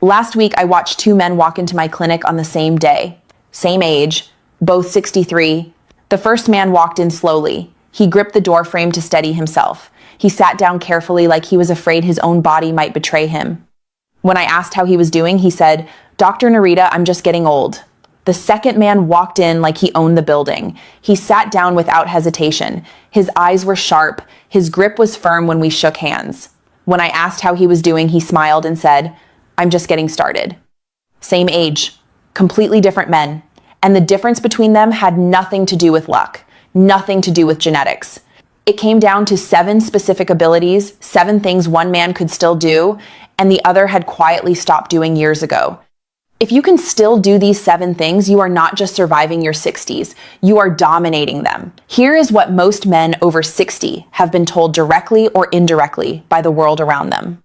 Last week, I watched two men walk into my clinic on the same day, same age, both 63. The first man walked in slowly. He gripped the door frame to steady himself. He sat down carefully like he was afraid his own body might betray him. When I asked how he was doing, he said, "Dr. Narita, I'm just getting old." The second man walked in like he owned the building. He sat down without hesitation. His eyes were sharp. His grip was firm when we shook hands. When I asked how he was doing, he smiled and said, "I'm just getting started." Same age, completely different men. And the difference between them had nothing to do with luck, nothing to do with genetics. It came down to 7 specific abilities, 7 things one man could still do, and the other had quietly stopped doing years ago. If you can still do these 7 things, you are not just surviving your 60s, you are dominating them. Here is what most men over 60 have been told directly or indirectly by the world around them.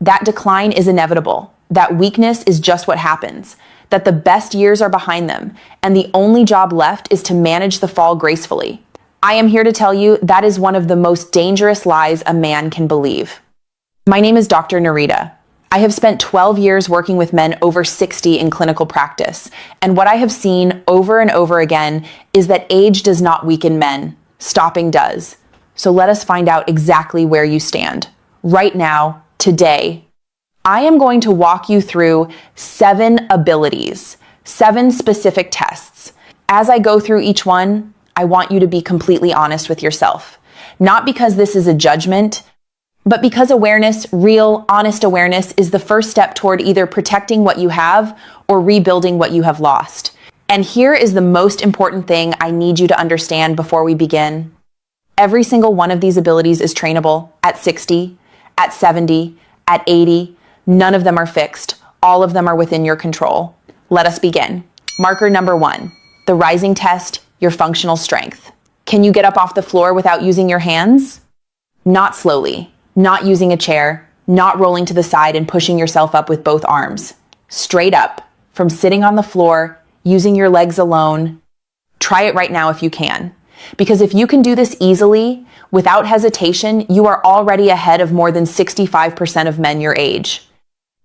That decline is inevitable, that weakness is just what happens, that the best years are behind them, and the only job left is to manage the fall gracefully. I am here to tell you that is one of the most dangerous lies a man can believe. My name is Dr. Narita. I have spent 12 years working with men over 60 in clinical practice, and what I have seen over and over again is that age does not weaken men. Stopping does. So let us find out exactly where you stand. Right now, today, I am going to walk you through 7 abilities, 7 specific tests. As I go through each one, I want you to be completely honest with yourself. Not because this is a judgment, but because awareness, real, honest awareness, is the first step toward either protecting what you have or rebuilding what you have lost. And here is the most important thing I need you to understand before we begin. Every single one of these abilities is trainable at 60, at 70, at 80. None of them are fixed. All of them are within your control. Let us begin. Marker number 1, the rising test, your functional strength. Can you get up off the floor without using your hands? Not slowly. Not using a chair, not rolling to the side and pushing yourself up with both arms. Straight up, from sitting on the floor, using your legs alone. Try it right now if you can. Because if you can do this easily, without hesitation, you are already ahead of more than 65% of men your age.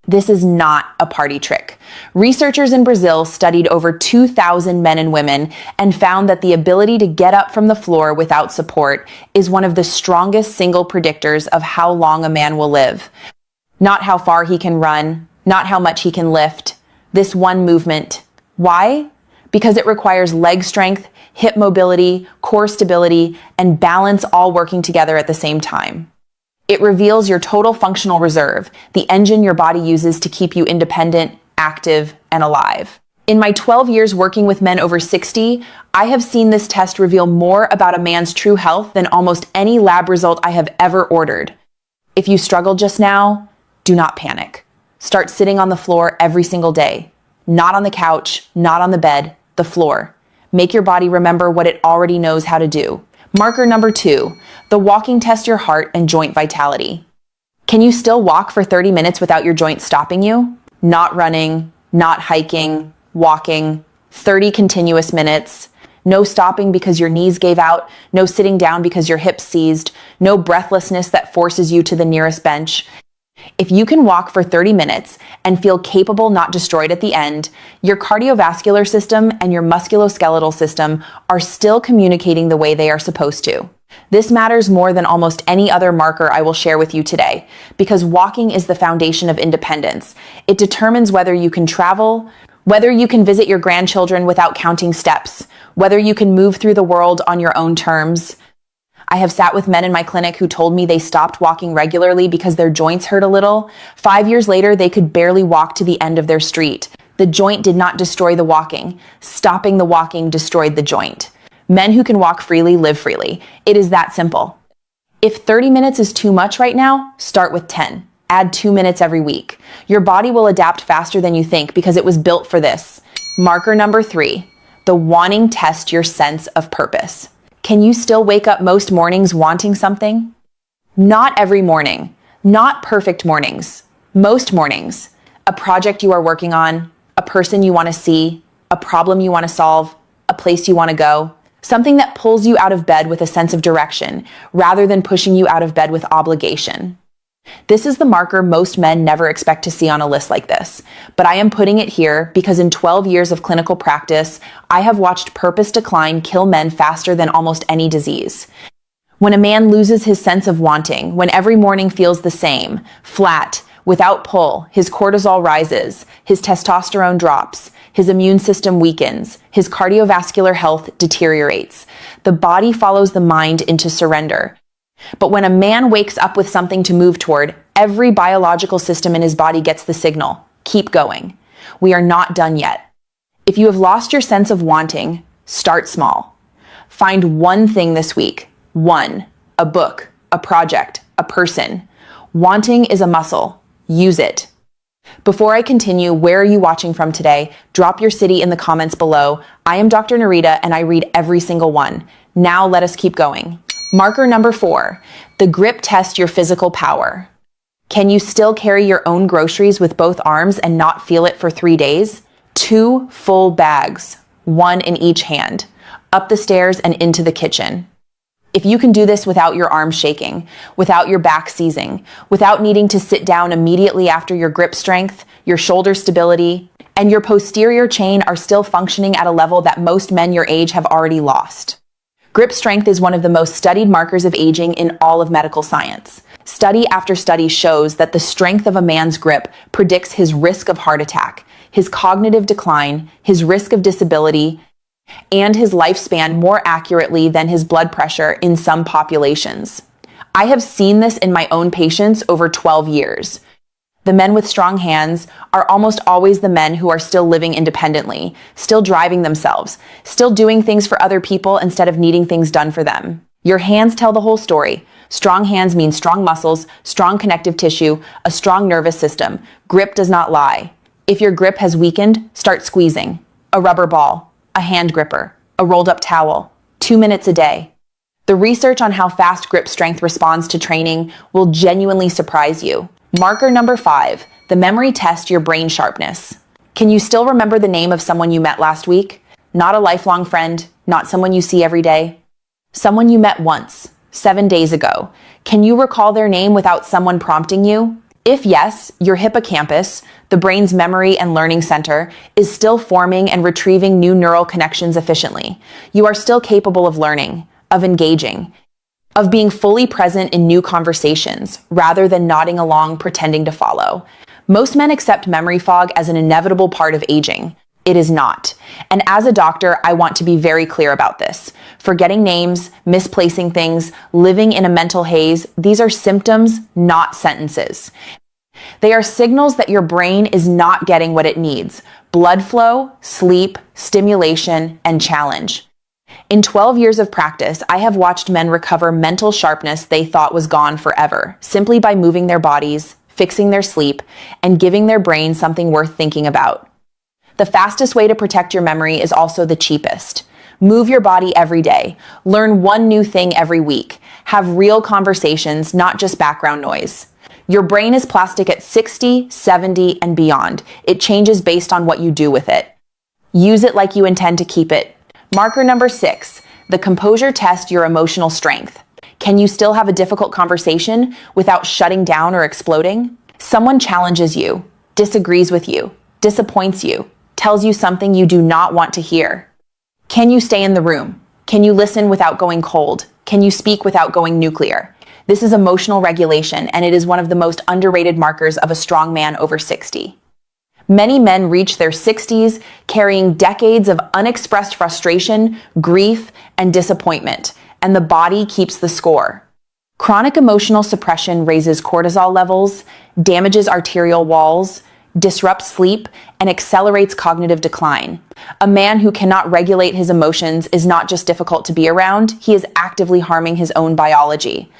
This is not a party trick. Researchers in Brazil studied over 2,000 men and women and found that the ability to get up from the floor without support is one of the strongest single predictors of how long a man will live. Not how far he can run, not how much he can lift. This one movement. Why? Because it requires leg strength, hip mobility, core stability, and balance all working together at the same time. It reveals your total functional reserve, the engine your body uses to keep you independent, active, and alive. In my 12 years working with men over 60, I have seen this test reveal more about a man's true health than almost any lab result I have ever ordered. If you struggled just now, do not panic. Start sitting on the floor every single day. Not on the couch, not on the bed, the floor. Make your body remember what it already knows how to do. Marker number 2, the walking test your heart and joint vitality. Can you still walk for 30 minutes without your joints stopping you? Not running, not hiking, walking, 30 continuous minutes. No stopping because your knees gave out, no sitting down because your hips seized, no breathlessness that forces you to the nearest bench. If you can walk for 30 minutes and feel capable, not destroyed at the end, your cardiovascular system and your musculoskeletal system are still communicating the way they are supposed to. This matters more than almost any other marker I will share with you today, because walking is the foundation of independence. It determines whether you can travel, whether you can visit your grandchildren without counting steps, whether you can move through the world on your own terms. I have sat with men in my clinic who told me they stopped walking regularly because their joints hurt a little. 5 years later, they could barely walk to the end of their street. The joint did not destroy the walking. Stopping the walking destroyed the joint. Men who can walk freely live freely. It is that simple. If 30 minutes is too much right now, start with 10. Add 2 minutes every week. Your body will adapt faster than you think because it was built for this. Marker number 3, the wanting test your sense of purpose. Can you still wake up most mornings wanting something? Not every morning. Not perfect mornings. Most mornings. A project you are working on, a person you want to see, a problem you want to solve, a place you want to go. Something that pulls you out of bed with a sense of direction, rather than pushing you out of bed with obligation. This is the marker most men never expect to see on a list like this, but I am putting it here because in 12 years of clinical practice, I have watched purpose decline kill men faster than almost any disease. When a man loses his sense of wanting, when every morning feels the same, flat, without pull, his cortisol rises, his testosterone drops, his immune system weakens, his cardiovascular health deteriorates. The body follows the mind into surrender. But when a man wakes up with something to move toward, every biological system in his body gets the signal. Keep going. We are not done yet. If you have lost your sense of wanting, start small. Find one thing this week. One. A book, a project, a person. Wanting is a muscle. Use it. Before I continue, where are you watching from today? Drop your city in the comments below. I am Dr. Narita and I read every single one. Now let us keep going. Marker number 4, the grip tests your physical power. Can you still carry your own groceries with both arms and not feel it for 3 days? 2 full bags, 1 in each hand, up the stairs and into the kitchen. If you can do this without your arms shaking, without your back seizing, without needing to sit down immediately after your grip strength, your shoulder stability, and your posterior chain are still functioning at a level that most men your age have already lost. Grip strength is one of the most studied markers of aging in all of medical science. Study after study shows that the strength of a man's grip predicts his risk of heart attack, his cognitive decline, his risk of disability, and his lifespan more accurately than his blood pressure in some populations. I have seen this in my own patients over 12 years. The men with strong hands are almost always the men who are still living independently, still driving themselves, still doing things for other people instead of needing things done for them. Your hands tell the whole story. Strong hands mean strong muscles, strong connective tissue, a strong nervous system. Grip does not lie. If your grip has weakened, start squeezing. A rubber ball, a hand gripper, a rolled up towel, 2 minutes a day. The research on how fast grip strength responds to training will genuinely surprise you. Marker number 5, the memory test your brain sharpness. Can you still remember the name of someone you met last week? Not a lifelong friend, not someone you see every day. Someone you met once, 7 days ago. Can you recall their name without someone prompting you? If yes, your hippocampus, the brain's memory and learning center, is still forming and retrieving new neural connections efficiently. You are still capable of learning, of engaging, of being fully present in new conversations, rather than nodding along pretending to follow. Most men accept memory fog as an inevitable part of aging. It is not. And as a doctor, I want to be very clear about this. Forgetting names, misplacing things, living in a mental haze, these are symptoms, not sentences. They are signals that your brain is not getting what it needs: blood flow, sleep, stimulation, and challenge. In 12 years of practice, I have watched men recover mental sharpness they thought was gone forever, simply by moving their bodies, fixing their sleep, and giving their brain something worth thinking about. The fastest way to protect your memory is also the cheapest. Move your body every day. Learn one new thing every week. Have real conversations, not just background noise. Your brain is plastic at 60, 70, and beyond. It changes based on what you do with it. Use it like you intend to keep it. Marker number 6, the composure test your emotional strength. Can you still have a difficult conversation without shutting down or exploding? Someone challenges you, disagrees with you, disappoints you, tells you something you do not want to hear. Can you stay in the room? Can you listen without going cold? Can you speak without going nuclear? This is emotional regulation, and it is one of the most underrated markers of a strong man over 60. Many men reach their 60s carrying decades of unexpressed frustration, grief, and disappointment, and the body keeps the score. Chronic emotional suppression raises cortisol levels, damages arterial walls, disrupts sleep, and accelerates cognitive decline. A man who cannot regulate his emotions is not just difficult to be around, he is actively harming his own biology.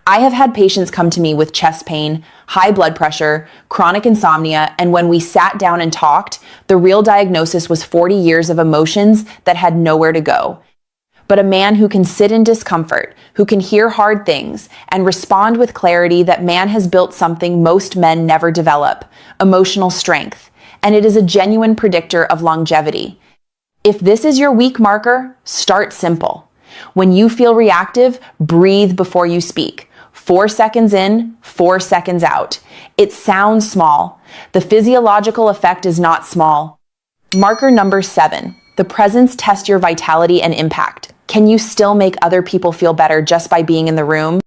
I have had patients come to me with chest pain, high blood pressure, chronic insomnia, and when we sat down and talked, the real diagnosis was 40 years of emotions that had nowhere to go. But a man who can sit in discomfort, who can hear hard things, and respond with clarity, that man has built something most men never develop: emotional strength. And it is a genuine predictor of longevity. If this is your weak marker, start simple. When you feel reactive, breathe before you speak. 4 seconds in, 4 seconds out. It sounds small. The physiological effect is not small. Marker number 7. The presence tests your vitality and impact. Can you still make other people feel better just by being in the room?